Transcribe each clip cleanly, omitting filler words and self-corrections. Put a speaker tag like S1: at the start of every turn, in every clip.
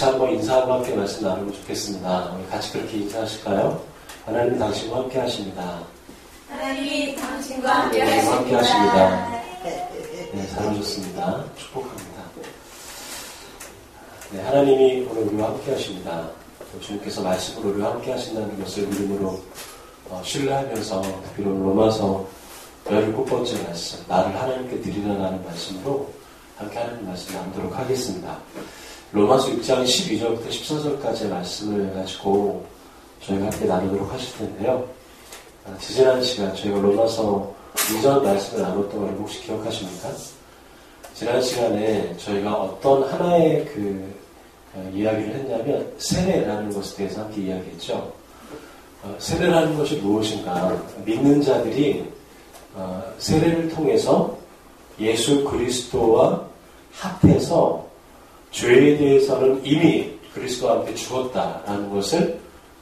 S1: 같이 한번 인사하고 함께 말씀 나누면 좋겠습니다. 우리 같이 그렇게 인사하실까요? 하나님 당신과 함께 하십니다.
S2: 하나님이 당신과 함께
S1: 하십니다. 네, 잘 오셨습니다. 축복합니다. 네, 하나님이 오늘 우리와 함께 하십니다. 주님께서 말씀으로 우리와 함께 하신다는 것을 믿음으로 신뢰하면서 특히 로마서 17번째 말씀, 나를 하나님께 드리라는 말씀으로 함께 하나님 말씀 나누도록 하겠습니다. 로마서 6장 12절부터 14절까지의 말씀을 가지고 저희가 함께 나누도록 하실 텐데요. 지난 시간 저희가 로마서 이전 말씀을 나눴던 걸 혹시 기억하십니까? 지난 시간에 저희가 어떤 하나의 이야기를 했냐면 세례라는 것에 대해서 함께 이야기했죠. 세례라는 것이 무엇인가? 믿는 자들이 세례를 통해서 예수 그리스도와 합해서 죄에 대해서는 이미 그리스도와 함께 죽었다라는 것을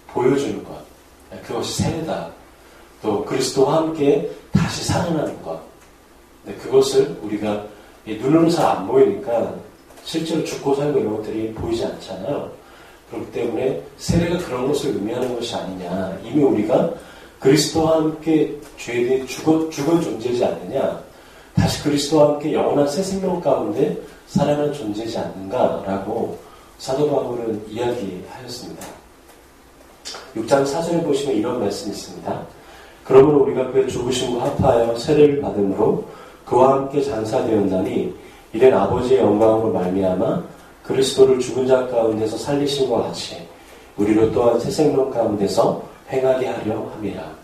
S1: 보여주는 것. 그것이 세례다. 또 그리스도와 함께 다시 살아나는 것. 그것을 우리가 눈으로 잘 안 보이니까 실제로 죽고 살고 이런 것들이 보이지 않잖아요. 그렇기 때문에 세례가 그런 것을 의미하는 것이 아니냐. 이미 우리가 그리스도와 함께 죄에 대해 죽은 존재지 않느냐. 다시 그리스도와 함께 영원한 새 생명 가운데 살아난 존재지 않는가라고 사도 바울은 이야기하였습니다. 6장 4절에 보시면 이런 말씀이 있습니다. 그러므로 우리가 그의 죽으심과 합하여 세례를 받음으로 그와 함께 장사되었나니 이는 아버지의 영광으로 말미암아 그리스도를 죽은 자 가운데서 살리심과 같이 우리로 또한 새 생명 가운데서 행하게 하려 함이라.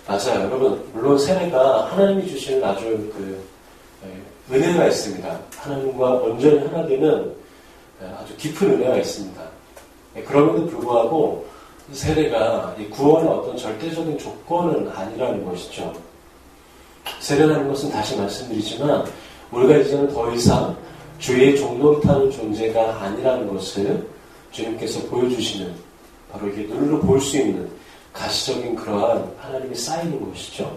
S1: 맞아요. 여러분, 물론 세례가 하나님이 주시는 아주 은혜가 있습니다. 하나님과 온전히 하나 되는 아주 깊은 은혜가 있습니다. 그럼에도 불구하고 세례가 구원의 어떤 절대적인 조건은 아니라는 것이죠. 세례라는 것은 다시 말씀드리지만 우리가 이제는 더 이상 죄의 종노릇하는 존재가 아니라는 것을 주님께서 보여주시는 바로 이게 눈으로 볼 수 있는 가시적인 그러한 하나님의 사인인 것이죠.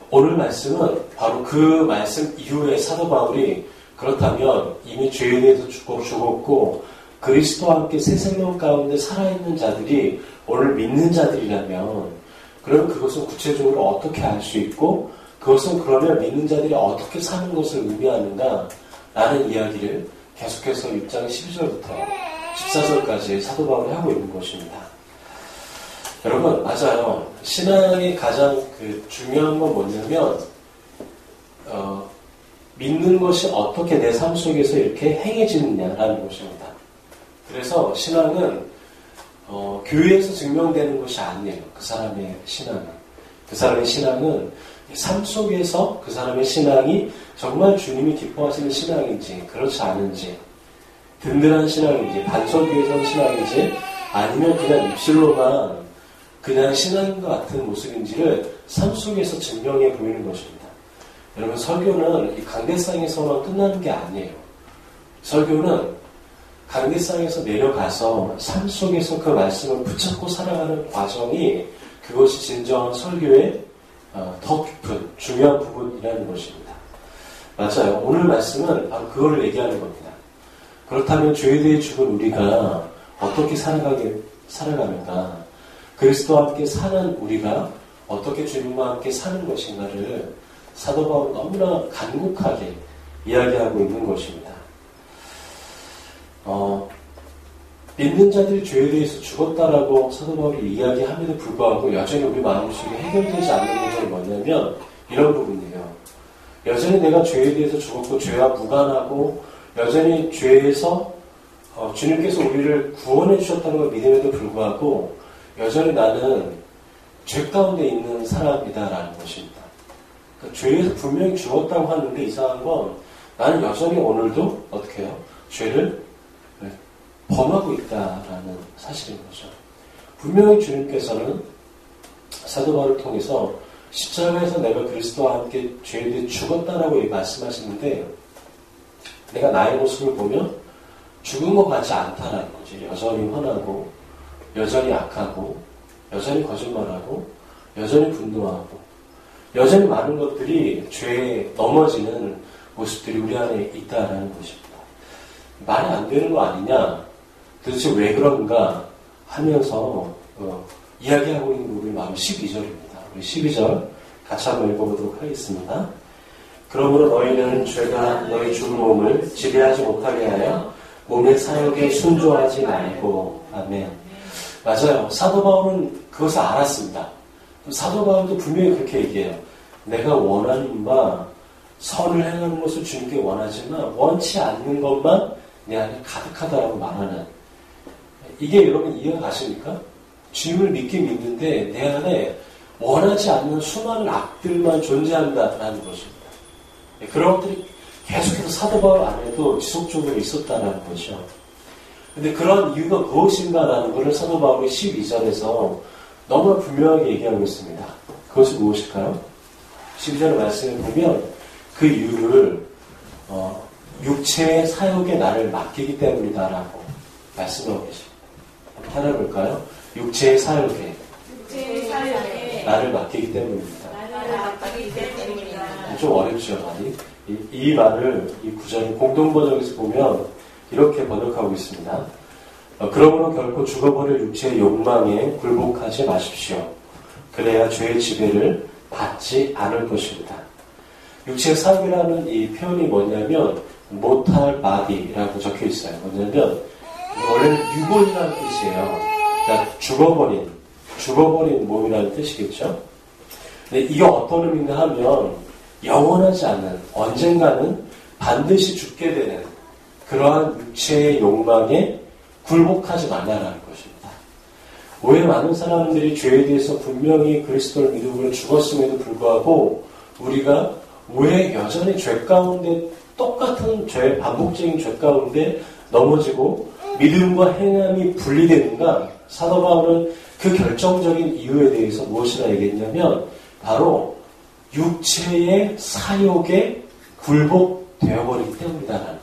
S1: 오늘 말씀은 바로 그 말씀 이후에 사도 바울이 그렇다면 이미 죄에 대해서 죽었고 그리스도와 함께 새 생명 가운데 살아있는 자들이 오늘 믿는 자들이라면 그러면 그것은 구체적으로 어떻게 알 수 있고 그것은 그러면 믿는 자들이 어떻게 사는 것을 의미하는가 라는 이야기를 계속해서 6장 12절부터 14절까지 사도 바울이 하고 있는 것입니다. 여러분, 맞아요. 신앙의 가장 중요한 건 뭐냐면 믿는 것이 어떻게 내 삶 속에서 이렇게 행해지느냐라는 것입니다. 그래서 신앙은 교회에서 증명되는 것이 아니에요. 그 사람의 신앙은. 그 사람의 신앙은 삶 속에서 그 사람의 신앙이 정말 주님이 기뻐하시는 신앙인지 그렇지 않은지 든든한 신앙인지 반석위에 선 신앙인지 아니면 그냥 입술로만 그냥 신앙인 것 같은 모습인지를 삶 속에서 증명해 보이는 것입니다. 여러분, 설교는 이 강대상에서만 끝나는 게 아니에요. 설교는 강대상에서 내려가서 삶 속에서 그 말씀을 붙잡고 살아가는 과정이 그것이 진정한 설교의 더 깊은 중요한 부분이라는 것입니다. 맞아요. 오늘 말씀은 바로 그걸 얘기하는 겁니다. 그렇다면 죄에 대해 죽은 우리가 어떻게 살아가는가? 그리스도와 함께 사는 우리가 어떻게 주님과 함께 사는 것인가를 사도 바울은 너무나 간곡하게 이야기하고 있는 것입니다. 믿는 자들이 죄에 대해서 죽었다라고 사도 바울이 이야기함에도 불구하고 여전히 우리 마음속에 해결되지 않는 문제가 뭐냐면 이런 부분이에요. 여전히 내가 죄에 대해서 죽었고 죄와 무관하고 여전히 죄에서 주님께서 우리를 구원해 주셨다는 걸 믿음에도 불구하고 여전히 나는 죄 가운데 있는 사람이다라는 것입니다. 그러니까 죄에서 분명히 죽었다고 하는데 이상한 건 나는 여전히 오늘도 어떻게 해요? 죄를 범하고 있다라는 사실인 거죠. 분명히 주님께서는 사도 바울을 통해서 십자가에서 내가 그리스도와 함께 죄에 대해 죽었다라고 말씀하시는데 내가 나의 모습을 보면 죽은 것 같지 않다라는 거지. 여전히 화나고 여전히 악하고 여전히 거짓말하고 여전히 분노하고 여전히 많은 것들이 죄에 넘어지는 모습들이 우리 안에 있다라는 것입니다. 말이 안 되는 거 아니냐? 도대체 왜 그런가? 하면서 이야기하고 있는 부분이 바로 12절입니다. 우리 12절 같이 한번 읽어보도록 하겠습니다. 그러므로 너희는 죄가 너희 주 몸을 지배하지 못하게 하여 몸의 사역에 순종하지 말고. 아멘. 맞아요. 사도 바울은 그것을 알았습니다. 사도 바울도 분명히 그렇게 얘기해요. 내가 원하는 바 선을 행하는 것을 주님께 원하지만 원치 않는 것만 내 안에 가득하다라고 말하는, 이게 여러분 이해가 가십니까? 주님을 믿긴 믿는데 내 안에 원하지 않는 수많은 악들만 존재한다라는 것입니다. 그런 것들이 계속해서 사도 바울 안에도 지속적으로 있었다는 거죠. 근데 그런 이유가 무엇인가라는 것을 사도 바울이 12절에서 너무나 분명하게 얘기하고 있습니다. 그것이 무엇일까요? 12절 말씀을 보면 그 이유를 육체의 사역에 나를 맡기기 때문이다라고 말씀하고 계십니다. 한번 찾아볼까요? 육체의 사역에 나를 맡기기 때문입니다. 좀 어렵죠, 많이. 이 말을, 이 구절을 공동번역에서 보면 이렇게 번역하고 있습니다. 그러므로 결코 죽어버릴 육체의 욕망에 굴복하지 마십시오. 그래야 죄의 지배를 받지 않을 것입니다. 육체의 사역이라는 이 표현이 뭐냐면 mortal body라고 적혀 있어요. 뭐냐면 원래는 유골이라는 뜻이에요. 그러니까 죽어버린 몸이라는 뜻이겠죠. 근데 이게 어떤 의미인가 하면 영원하지 않는, 언젠가는 반드시 죽게 되는 그러한 육체의 욕망에 굴복하지 말라라는 것입니다. 왜 많은 사람들이 죄에 대해서 분명히 그리스도를 믿음으로 죽었음에도 불구하고 우리가 왜 여전히 죄 가운데, 똑같은 죄, 반복적인 죄 가운데 넘어지고 믿음과 행함이 분리되는가? 사도 바울은 그 결정적인 이유에 대해서 무엇이라 얘기했냐면 바로 육체의 사욕에 굴복되어버리기 때문이다라는 거예요.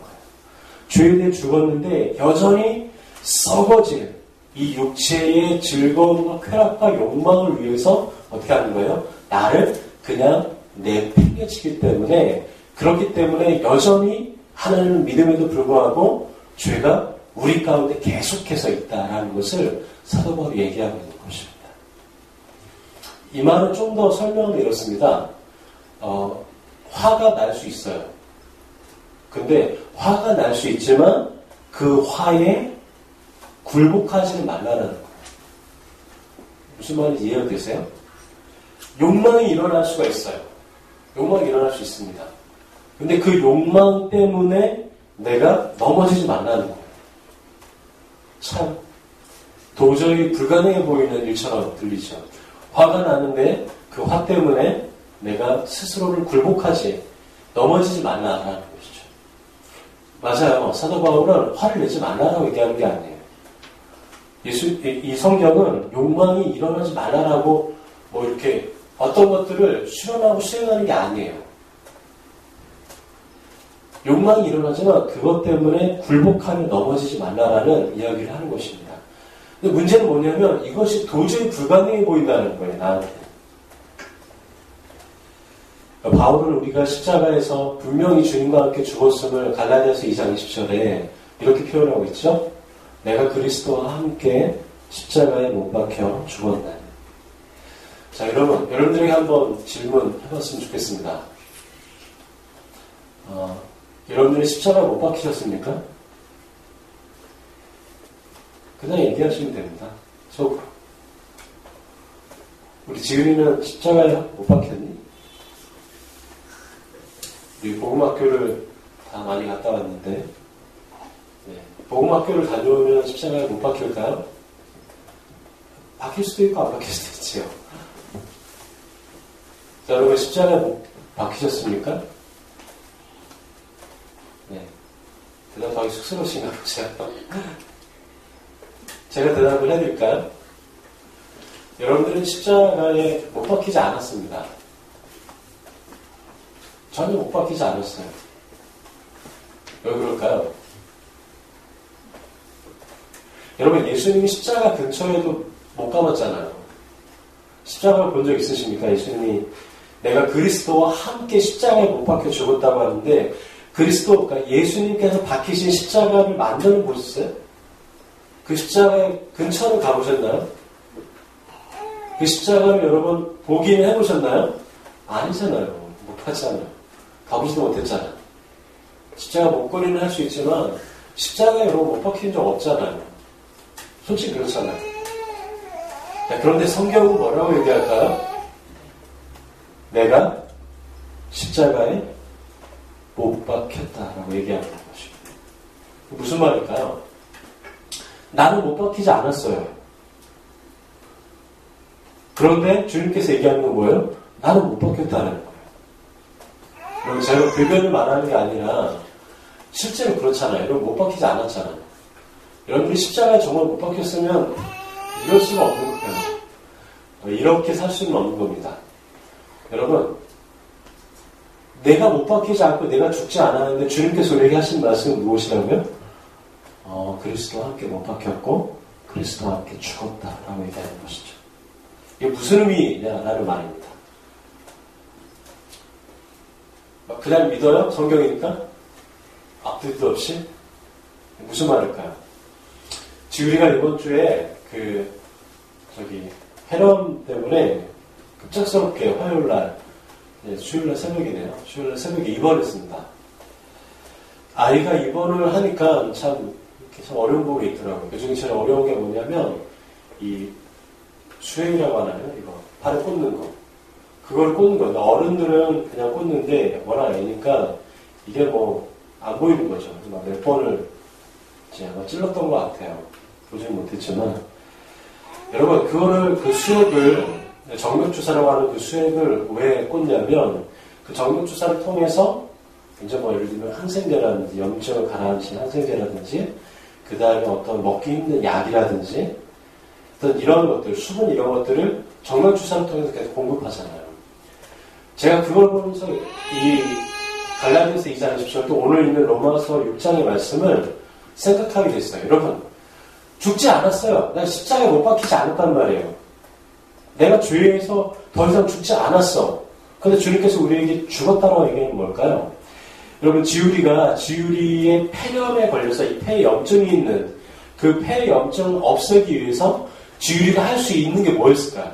S1: 죄에 대해 죽었는데 여전히 썩어질 이 육체의 즐거움과 쾌락과 욕망을 위해서 어떻게 하는 거예요? 나를 그냥 내팽개치기 때문에, 그렇기 때문에 여전히 하나님을 믿음에도 불구하고 죄가 우리 가운데 계속해서 있다라는 것을 사도 바울이 얘기하고 있는 것입니다. 이 말은 좀 더 설명을 이렇습니다. 화가 날 수 있어요. 근데 화가 날 수 있지만 그 화에 굴복하지는 말라는 거예요. 무슨 말인지 이해가 되세요? 욕망이 일어날 수가 있어요. 욕망이 일어날 수 있습니다. 근데 그 욕망 때문에 내가 넘어지지 말라는 거예요. 참 도저히 불가능해 보이는 일처럼 들리죠. 화가 나는데 그 화 때문에 내가 스스로를 굴복하지, 넘어지지 말라라는 것이죠. 맞아요. 사도 바울은 화를 내지 말라라고 얘기하는 게 아니에요. 이 성경은 욕망이 일어나지 말라라고 뭐 이렇게 어떤 것들을 수련하고 수행하는 게 아니에요. 욕망이 일어나지만 그것 때문에 굴복하며 넘어지지 말라라는 이야기를 하는 것입니다. 근데 문제는 뭐냐면 이것이 도저히 불가능해 보인다는 거예요, 나한테. 바울은 우리가 십자가에서 분명히 주님과 함께 죽었음을 갈라디아서 2장 20절에 이렇게 표현하고 있죠. 내가 그리스도와 함께 십자가에 못 박혀 죽었나니. 자, 여러분들에게 한번 질문 해봤으면 좋겠습니다. 여러분들이 십자가에 못 박히셨습니까? 그냥 얘기하시면 됩니다. 속으로. 우리 지은이는 십자가에 못 박혔니? 우리 복음학교를 다 많이 갔다 왔는데, 네. 복음학교를 다녀오면 십자가에 못 박힐까요? 박힐 수도 있고 안 박힐 수도 있지요. 자, 여러분 십자가에 못 박히셨습니까? 네. 대답하기 쑥스러우신가 보세요. 제가 대답을 해드릴까요? 여러분들은 십자가에 못 박히지 않았습니다. 전혀 못 박히지 않았어요. 왜 그럴까요? 여러분, 예수님이 십자가 근처에도 못 가봤잖아요. 십자가를 본 적 있으십니까? 예수님이 내가 그리스도와 함께 십자가에 못 박혀 죽었다고 하는데 그리스도, 그러니까 예수님께서 박히신 십자가를 만드는 곳 있어요? 그 십자가의 근처로 가보셨나요? 그 십자가를 여러분 보기는 해보셨나요? 아니잖아요. 못 하잖아요. 가보지도 못했잖아요. 십자가 목걸이는 할 수 있지만 십자가에 여러분 못 박힌 적 없잖아요. 솔직히 그렇잖아요. 자, 그런데 성경은 뭐라고 얘기할까요? 내가 십자가에 못 박혔다라고 얘기하는 것입니다. 무슨 말일까요? 나는 못 박히지 않았어요. 그런데 주님께서 얘기하는 건 뭐예요? 나는 못 박혔다는 거예요. 그리고 제가 불변을 말하는 게 아니라 실제로 그렇잖아요. 여러분 못 박히지 않았잖아요. 여러분들이 십자가에 정말 못 박혔으면 이럴 수가 없는 거예요. 이렇게 살 수는 없는 겁니다. 여러분, 내가 못 박히지 않고 내가 죽지 않았는데 주님께서 우리에게 하신 말씀은 무엇이라고요? 그리스도와 함께 못 박혔고 그리스도와 함께 죽었다라고 얘기하는 것이죠. 이게 무슨 의미냐라는 말입니다. 그냥 믿어요? 성경이니까? 앞뒤도 없이? 무슨 말일까요? 지우리가 이번 주에 폐렴 때문에 급작스럽게 화요일날, 수요일날 새벽이네요. 수요일날 새벽에 입원했습니다. 아이가 입원을 하니까 참 어려운 부분이 있더라고요. 그 중에 제일 어려운 게 뭐냐면, 이 수행이라고 하나요? 이거. 발에 꽂는 거. 그걸 꽂는 거. 어른들은 그냥 꽂는데, 워낙 애니까 이게 안 보이는 거죠. 몇 번을 아마 찔렀던 것 같아요. 보지는 못했지만. 여러분, 그 수액을, 정맥주사라고 하는 그 수액을 왜 꽂냐면, 그 정맥주사를 통해서, 이제 예를 들면 항생제라든지, 염증을 가라앉힌 항생제라든지, 그 다음에 어떤 먹기 힘든 약이라든지, 어떤 이런 것들, 수분 이런 것들을 정맥주사를 통해서 계속 공급하잖아요. 제가 그걸 보면서 이 갈라디아서 2장 20절 또 오늘 있는 로마서 6장의 말씀을 생각하게 됐어요. 여러분, 죽지 않았어요. 난 십자가에 못 박히지 않았단 말이에요. 내가 죄에서 더 이상 죽지 않았어. 그런데 주님께서 우리에게 죽었다고 얘기하는 뭘까요? 여러분, 지우리의 폐렴에 걸려서 이 폐염증이 있는 그 폐염증을 없애기 위해서 지우리가 할 수 있는 게 뭐였을까요?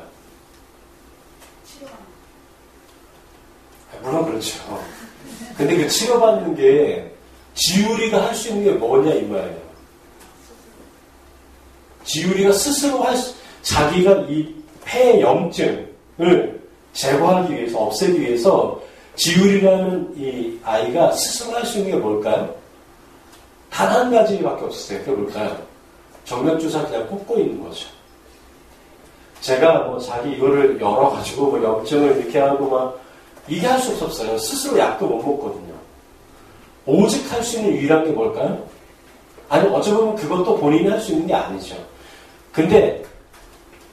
S1: 물론 그렇죠. 근데 그 치료받는 게 지우리가 할 수 있는 게 뭐냐 이 말이에요. 지우리가 스스로 자기가 이 폐염증을 제거하기 위해서, 없애기 위해서 지우리라는 이 아이가 스스로 할 수 있는 게 뭘까요? 단 한 가지밖에 없었어요. 그게 뭘까요? 정맥주사 그냥 꽂고 있는 거죠. 제가 자기 이거를 열어가지고 염증을 이렇게 하고 이게 할 수 없었어요. 스스로 약도 못 먹거든요. 오직 할 수 있는 유일한 게 뭘까요? 아니, 어찌 보면 그것도 본인이 할 수 있는 게 아니죠. 근데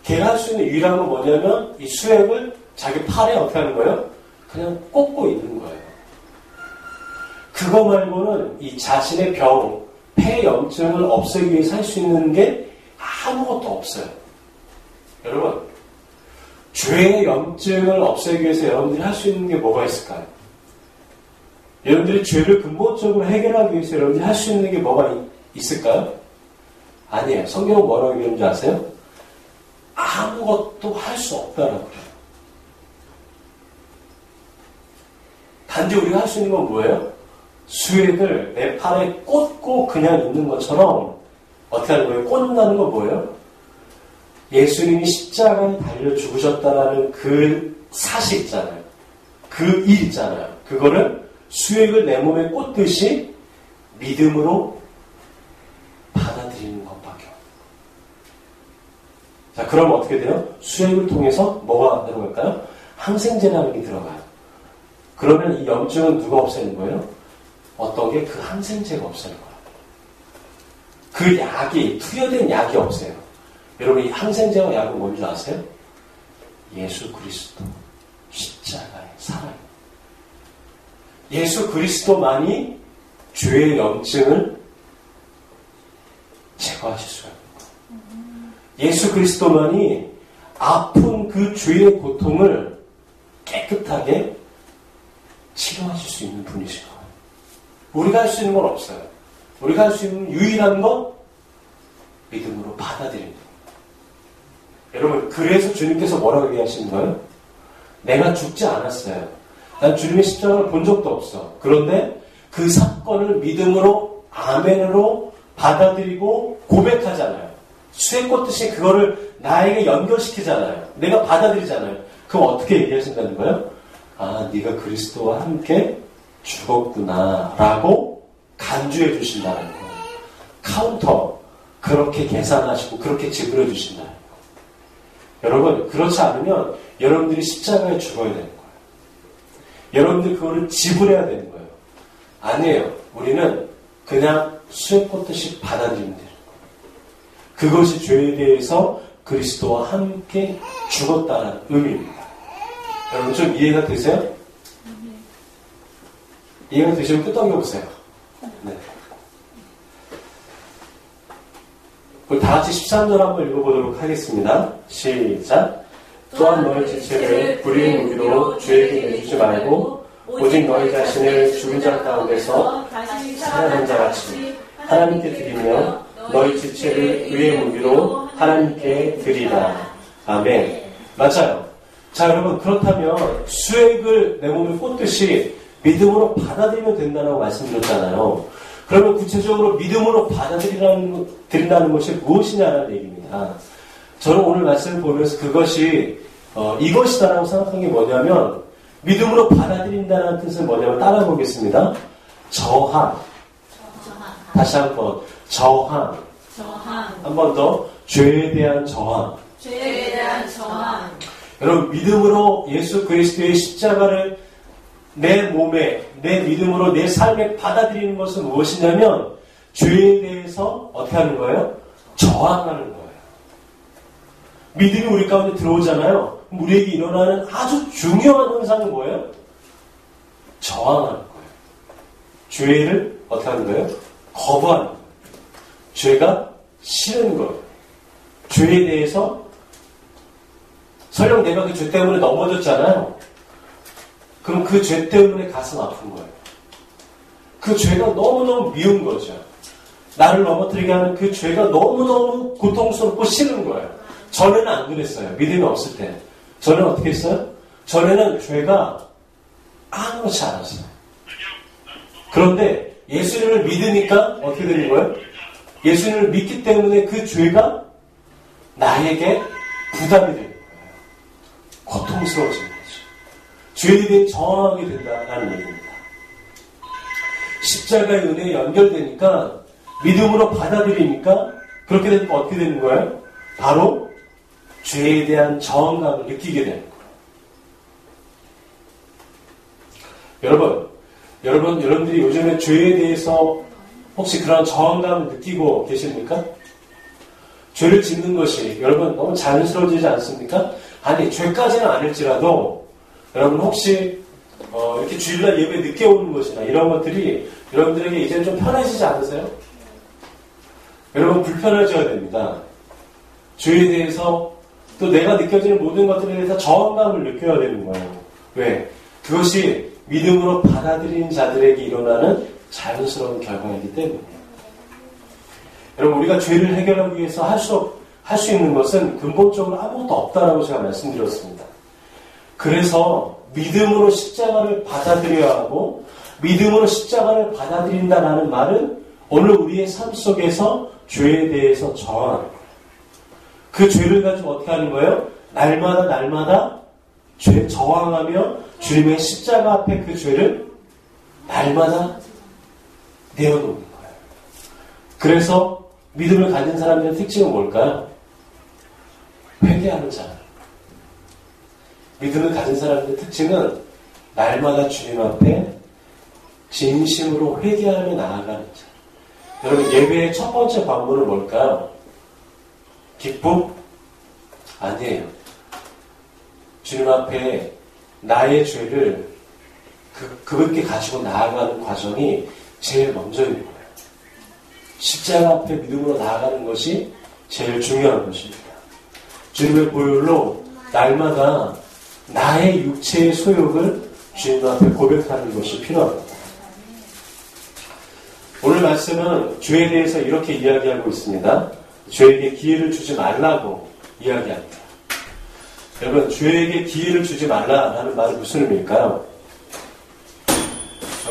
S1: 걔가 할 수 있는 유일한 건 뭐냐면 이 수액을 자기 팔에 어떻게 하는 거예요? 그냥 꽂고 있는 거예요. 그거 말고는 이 자신의 폐염증을 없애기 위해서 할 수 있는 게 아무것도 없어요. 여러분, 죄의 염증을 없애기 위해서 여러분들이 할 수 있는 게 뭐가 있을까요? 여러분들이 죄를 근본적으로 해결하기 위해서 여러분들이 할 수 있는 게 뭐가 있을까요? 아니에요. 성경은 뭐라고 얘기하는지 아세요? 아무것도 할 수 없다라고 그래요. 단지 우리가 할 수 있는 건 뭐예요? 수액을 내 팔에 꽂고 그냥 있는 것처럼 어떻게 하는 거예요? 꽂는다는 건 뭐예요? 예수님이 십자가에 달려 죽으셨다라는 그 사실 있잖아요. 그 일 있잖아요. 그거를 수액을 내 몸에 꽂듯이 믿음으로 받아들이는 것밖에 없어요. 자, 그럼 어떻게 돼요? 수액을 통해서 뭐가 들어갈까요? 항생제라는 게 들어가요. 그러면 이 염증은 누가 없애는 거예요? 어떤 게 그 항생제가 없애는 거예요. 그 약이, 투여된 약이 없어요. 여러분, 이 항생제와 약은 뭔지 아세요? 예수 그리스도 십자가의 사랑입니다. 예수 그리스도만이 죄의 염증을 제거하실 수가 있는 거예요. 예수 그리스도만이 아픈 그 죄의 고통을 깨끗하게 치료하실 수 있는 분이신 거예요. 우리가 할 수 있는 건 없어요. 우리가 할 수 있는 유일한 건 믿음으로 받아들이는 거예요. 여러분, 그래서 주님께서 뭐라고 얘기하시는 거예요? 내가 죽지 않았어요. 난 주님의 십자가를 본 적도 없어. 그런데 그 사건을 믿음으로, 아멘으로 받아들이고 고백하잖아요. 수에 꽂듯이 그거를 나에게 연결시키잖아요. 내가 받아들이잖아요. 그럼 어떻게 얘기하신다는 거예요? 아, 네가 그리스도와 함께 죽었구나 라고 간주해 주신다는 거예요. 카운터, 그렇게 계산하시고 그렇게 지불해 주신다는 거예요. 여러분, 그렇지 않으면 여러분들이 십자가에 죽어야 되는 거예요. 여러분들 그거를 지불해야 되는 거예요. 아니에요. 우리는 그냥 수에 꽂듯이 받아들이면 돼요. 그것이 죄에 대해서 그리스도와 함께 죽었다는 의미입니다. 여러분 좀 이해가 되세요? 이해가 되시면 끄떡여 보세요. 네. 우리 다 같이 13절 한번 읽어보도록 하겠습니다. 시작. 또한 너희 지체를 불의의 무기로 죄에게 내주지 말고 오직 너희 자신을 죽은 자 가운데서 살아난 자같이 하나님께 드리며 너희 지체를 의의 무기로 하나님께 드리라. 아멘. 맞아요. 자, 여러분, 그렇다면 수액을 내 몸에 꽂듯이 믿음으로 받아들이면 된다고 말씀드렸잖아요. 그러면 구체적으로 믿음으로 받아들인다는 것이 무엇이냐는 얘기입니다. 저는 오늘 말씀을 보면서 그것이 이것이다라고 생각한 게 뭐냐면, 믿음으로 받아들인다는 뜻은 뭐냐면 따라보겠습니다. 저항. 다시 한번 저항. 한 번 더 죄에 대한 저항.
S2: 죄에 대한 저항.
S1: 여러분, 믿음으로 예수 그리스도의 십자가를 내 몸에, 내 믿음으로 내 삶에 받아들이는 것은 무엇이냐면 죄에 대해서 어떻게 하는 거예요? 저항하는 거예요. 믿음이 우리 가운데 들어오잖아요. 우리에게 일어나는 아주 중요한 현상은 뭐예요? 저항하는 거예요. 죄를 어떻게 하는 거예요? 거부하는 거예요. 죄가 싫은 거예요. 죄에 대해서 설령 내가 그 죄 때문에 넘어졌잖아요. 그럼 그 죄 때문에 가슴 아픈 거예요. 그 죄가 너무너무 미운 거죠. 나를 넘어뜨리게 하는 그 죄가 너무너무 고통스럽고 싫은 거예요. 전에는 안 그랬어요. 믿음이 없을 때. 전에는 어떻게 했어요? 전에는 죄가 아무렇지 않았어요. 그런데 예수님을 믿으니까 어떻게 되는 거예요? 예수님을 믿기 때문에 그 죄가 나에게 부담이 되는 거예요. 고통스러워지는 거죠. 죄에 대해 저항하게 된다는 얘기입니다. 십자가의 은혜에 연결되니까 믿음으로 받아들이니까 그렇게 되니까 어떻게 되는 거예요? 바로 죄에 대한 저항감을 느끼게 되는 거예요. 여러분들이 요즘에 죄에 대해서 혹시 그런 저항감을 느끼고 계십니까? 죄를 짓는 것이 여러분 너무 자연스러워지지 않습니까? 아니, 죄까지는 아닐지라도 여러분 혹시 이렇게 주일날 예배 늦게 오는 것이나 이런 것들이 여러분들에게 이제 좀 편해지지 않으세요? 여러분 불편해져야 됩니다. 죄에 대해서 또 내가 느껴지는 모든 것들에 대해서 저항감을 느껴야 되는 거예요. 왜? 그것이 믿음으로 받아들인 자들에게 일어나는 자연스러운 결과이기 때문이에요. 여러분, 우리가 죄를 해결하기 위해서 할 수 있는 것은 근본적으로 아무것도 없다라고 제가 말씀드렸습니다. 그래서 믿음으로 십자가를 받아들여야 하고 믿음으로 십자가를 받아들인다라는 말은 오늘 우리의 삶 속에서 죄에 대해서 저항하는 거예요. 그 죄를 가지고 어떻게 하는 거예요? 날마다 죄 저항하며 주님의 십자가 앞에 그 죄를 날마다 내어놓는 거예요. 그래서 믿음을 가진 사람들의 특징은 뭘까요? 회개하는 자. 믿음을 가진 사람들의 특징은 날마다 주님 앞에 진심으로 회개하며 나아가는 자. 여러분, 예배의 첫 번째 관문은 뭘까요? 기쁨? 아니에요. 주님 앞에 나의 죄를 그분께 가지고 나아가는 과정이 제일 먼저인 거예요. 십자가 앞에 믿음으로 나아가는 것이 제일 중요한 것입니다. 주님의 보혈로 날마다 나의 육체의 소욕을 주님 앞에 고백하는 것이 필요합니다. 오늘 말씀은 죄에 대해서 이렇게 이야기하고 있습니다. 죄에게 기회를 주지 말라고 이야기합니다. 여러분, 죄에게 기회를 주지 말라라는 말은 무슨 의미일까요?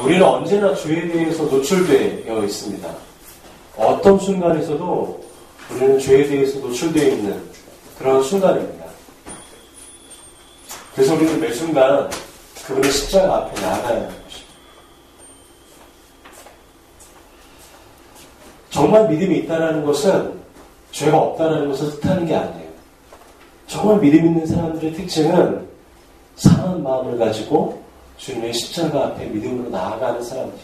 S1: 우리는 언제나 죄에 대해서 노출되어 있습니다. 어떤 순간에서도 우리는 죄에 대해서 노출되어 있는 그런 순간입니다. 그래서 우리는 매 순간 그분의 십자가 앞에 나아가야 하는 것입니다. 정말 믿음이 있다는 것은 죄가 없다는 것을 뜻하는 게 아니에요. 정말 믿음 있는 사람들의 특징은 상한 마음을 가지고 주님의 십자가 앞에 믿음으로 나아가는 사람들이.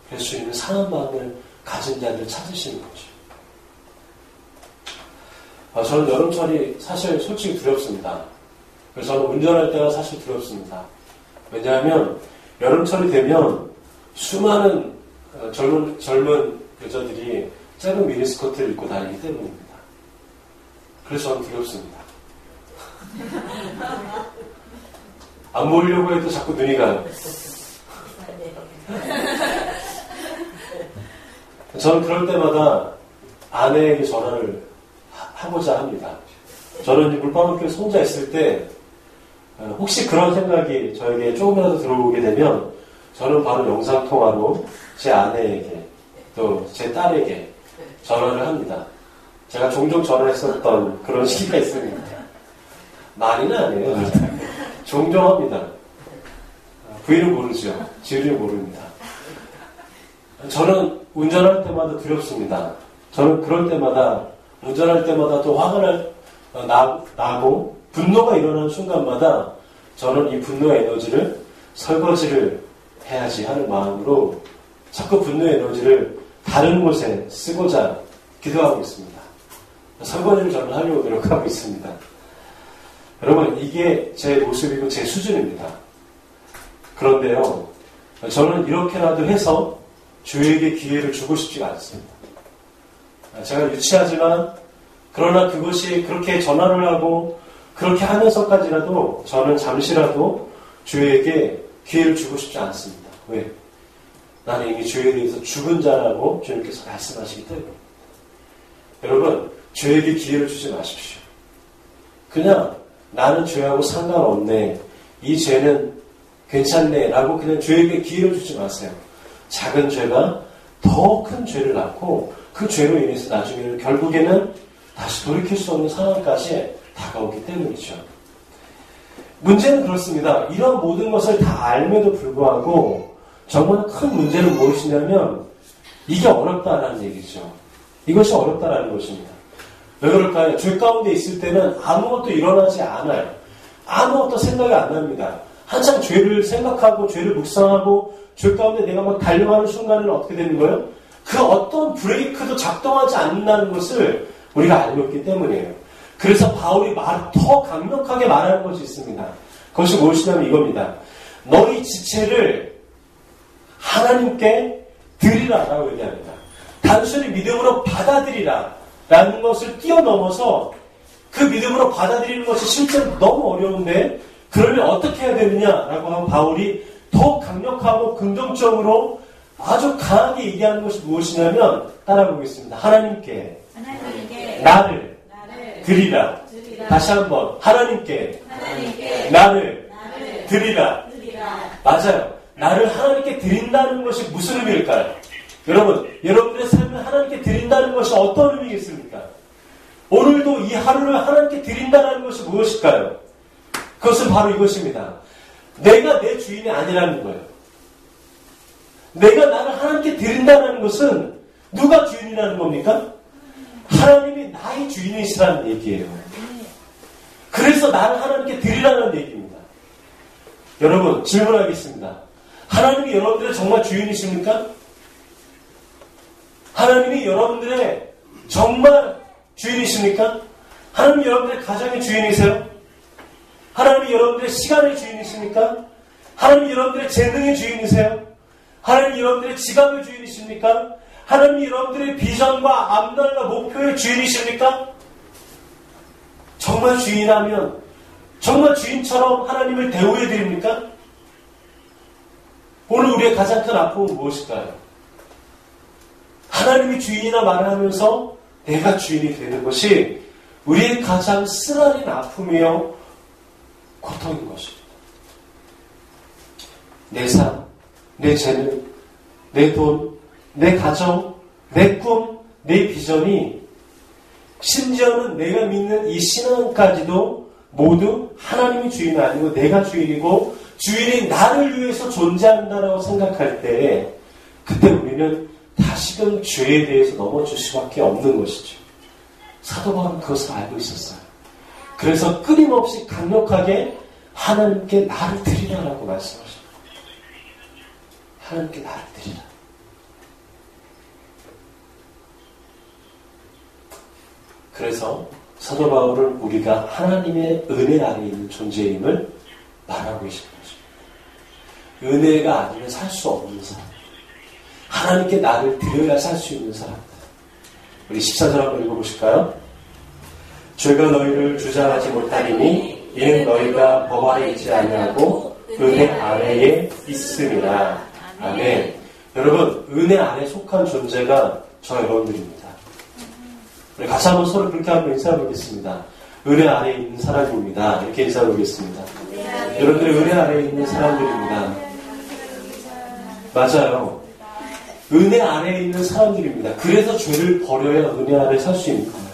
S1: 그래서 주님은 상한 마음을 가진 자들을 찾으시는 거죠. 저는 여름철이 사실 솔직히 두렵습니다. 그래서 저는 운전할 때가 사실 두렵습니다. 왜냐하면 여름철이 되면 수많은 젊은 여자들이 짧은 미니스커트를 입고 다니기 때문입니다. 그래서 저는 두렵습니다. 안 보이려고 해도 자꾸 눈이 가요. 저는 그럴 때마다 아내에게 전화를 하고자 합니다. 저는 물방울길에서 혼자 있을 때 혹시 그런 생각이 저에게 조금이라도 들어오게 되면 저는 바로 영상통화로 제 아내에게 또 제 딸에게 전화를 합니다. 제가 종종 전화했었던 그런 시기가 있습니다. 많이는 아니에요. 종종 합니다. 부인은 모르죠. 지은이는 모릅니다. 저는 운전할 때마다 두렵습니다. 저는 그럴 때마다 운전할 때마다 또 화가 나고 분노가 일어나는 순간마다 저는 이 분노의 에너지를 설거지를 해야지 하는 마음으로 자꾸 분노의 에너지를 다른 곳에 쓰고자 기도하고 있습니다. 설거지를 저는 하려고 노력하고 있습니다. 여러분, 이게 제 모습이고 제 수준입니다. 그런데요, 저는 이렇게라도 해서 주에게 기회를 주고 싶지가 않습니다. 제가 유치하지만 그러나 그것이 그렇게 전화를 하고 그렇게 하면서까지라도 저는 잠시라도 주에게 기회를 주고 싶지 않습니다. 왜? 나는 이미 죄에 대해서 죽은 자라고 주님께서 말씀하시기 때문에. 여러분, 죄에게 기회를 주지 마십시오. 그냥 나는 죄하고 상관없네, 이 죄는 괜찮네 라고 그냥 죄에게 기회를 주지 마세요. 작은 죄가 더 큰 죄를 낳고 그 죄로 인해서 나중에는 결국에는 다시 돌이킬 수 없는 상황까지 다가오기 때문이죠. 문제는 그렇습니다. 이런 모든 것을 다 알매도 불구하고 정말 큰 문제는 무엇이냐면 이게 어렵다라는 얘기죠. 이것이 어렵다라는 것입니다. 왜 그럴까요? 죄 가운데 있을 때는 아무것도 일어나지 않아요. 아무것도 생각이 안 납니다. 한창 죄를 생각하고 죄를 묵상하고 죄 가운데 내가 막 달려가는 순간에는 어떻게 되는 거예요? 그 어떤 브레이크도 작동하지 않는다는 것을 우리가 알고 있기 때문이에요. 그래서 바울이 더 강력하게 말하는 것이 있습니다. 그것이 무엇이냐면 이겁니다. 너희 지체를 하나님께 드리라 라고 얘기합니다. 단순히 믿음으로 받아들이라 라는 것을 뛰어넘어서 그 믿음으로 받아들이는 것이 실제로 너무 어려운데 그러면 어떻게 해야 되느냐라고 하면 바울이 더 강력하고 긍정적으로 아주 강하게 얘기하는 것이 무엇이냐면 따라보겠습니다. 하나님께 나를 드리라. 다시 한번 하나님께 나를 드리라. 맞아요. 나를 하나님께 드린다는 것이 무슨 의미일까요? 여러분, 여러분들의 삶을 하나님께 드린다는 것이 어떤 의미겠습니까? 오늘도 이 하루를 하나님께 드린다는 것이 무엇일까요? 그것은 바로 이것입니다. 내가 내 주인이 아니라는 거예요. 내가 나를 하나님께 드린다는 것은 누가 주인이라는 겁니까? 하나님이 나의 주인이시라는 얘기예요. 그래서 나를 하나님께 드리라는 얘기입니다. 여러분, 질문하겠습니다. 하나님이 여러분들의 정말 주인이십니까? 하나님이 여러분들의 정말 주인이십니까? 하나님이 여러분들의 가정의 주인이세요? 하나님이 여러분들의 시간의 주인이십니까? 하나님이 여러분들의 재능의 주인이세요? 하나님이 여러분들의 지갑의 주인이십니까? 하나님이 여러분들의 비전과 앞날과 목표의 주인이십니까? 정말 주인이라면 정말 주인처럼 하나님을 대우해 드립니까? 오늘 우리의 가장 큰 아픔은 무엇일까요? 하나님이 주인이나 말하면서 내가 주인이 되는 것이 우리의 가장 쓰라린 아픔이요 고통인 것입니다. 내 삶, 내 재능, 내 돈, 내 가정, 내 꿈, 내 비전이 심지어는 내가 믿는 이 신앙까지도 모두 하나님이 주인이 아니고 내가 주인이고 주인이 나를 위해서 존재한다라고 생각할 때 그때 우리는 다시금 죄에 대해서 넘어질 수밖에 없는 것이죠. 사도 바울은 그것을 알고 있었어요. 그래서 끊임없이 강력하게 하나님께 나를 드리라라고 말씀하십니다. 하나님께 나를 드리라. 그래서 사도 바울은 우리가 하나님의 은혜 아래 있는 존재임을 말하고 계신 것입니다. 은혜가 아니면 살 수 없는 사람. 하나님께 나를 드려야 살 수 있는 사람. 우리 14절 한번 읽어보실까요? 죄가 너희를 주장하지 못하리니 이는 너희가 법 아래 있지 아니하고 은혜 아래에 있음이라. 아멘. 여러분, 은혜 아래 속한 존재가 저 여러분들입니다. 우리 같이 한번 서로 그렇게 한번 인사해 보겠습니다. 은혜 아래에 있는 사람입니다. 이렇게 인사해 보겠습니다. 여러분들이 은혜 아래에 있는 사람들입니다. 맞아요. 은혜 아래에 있는 사람들입니다. 그래서 죄를 버려야 은혜 아래에 살 수 있는 거예요.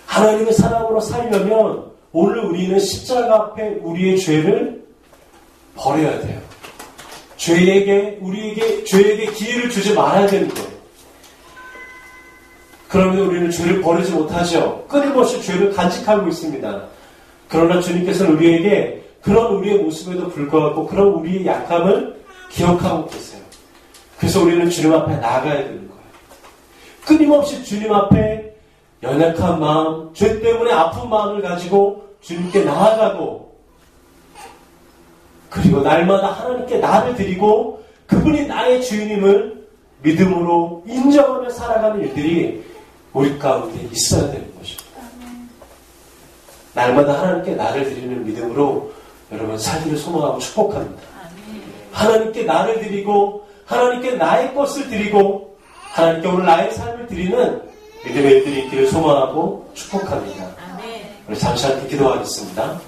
S1: 하나님의 사랑으로 살려면 오늘 우리는 십자가 앞에 우리의 죄를 버려야 돼요. 죄에게 기회를 주지 말아야 되는 거예요. 그러면 우리는 죄를 버리지 못하죠. 끊임없이 죄를 간직하고 있습니다. 그러나 주님께서는 우리에게 그런 우리의 모습에도 불구하고 그런 우리의 약함을 기억하고 계세요. 그래서 우리는 주님 앞에 나아가야 되는 거예요. 끊임없이 주님 앞에 연약한 마음, 죄 때문에 아픈 마음을 가지고 주님께 나아가고 그리고 날마다 하나님께 나를 드리고 그분이 나의 주인임을 믿음으로 인정하며 살아가는 일들이 우리 가운데 있어야 되는 것입니다. 날마다 하나님께 나를 드리는 믿음으로 여러분 살기를 소망하고 축복합니다. 하나님께 나를 드리고 하나님께 나의 것을 드리고 하나님께 오늘 나의 삶을 드리는 믿음의 일들이 있기를 소망하고 축복합니다. 우리 잠시 함께 기도하겠습니다.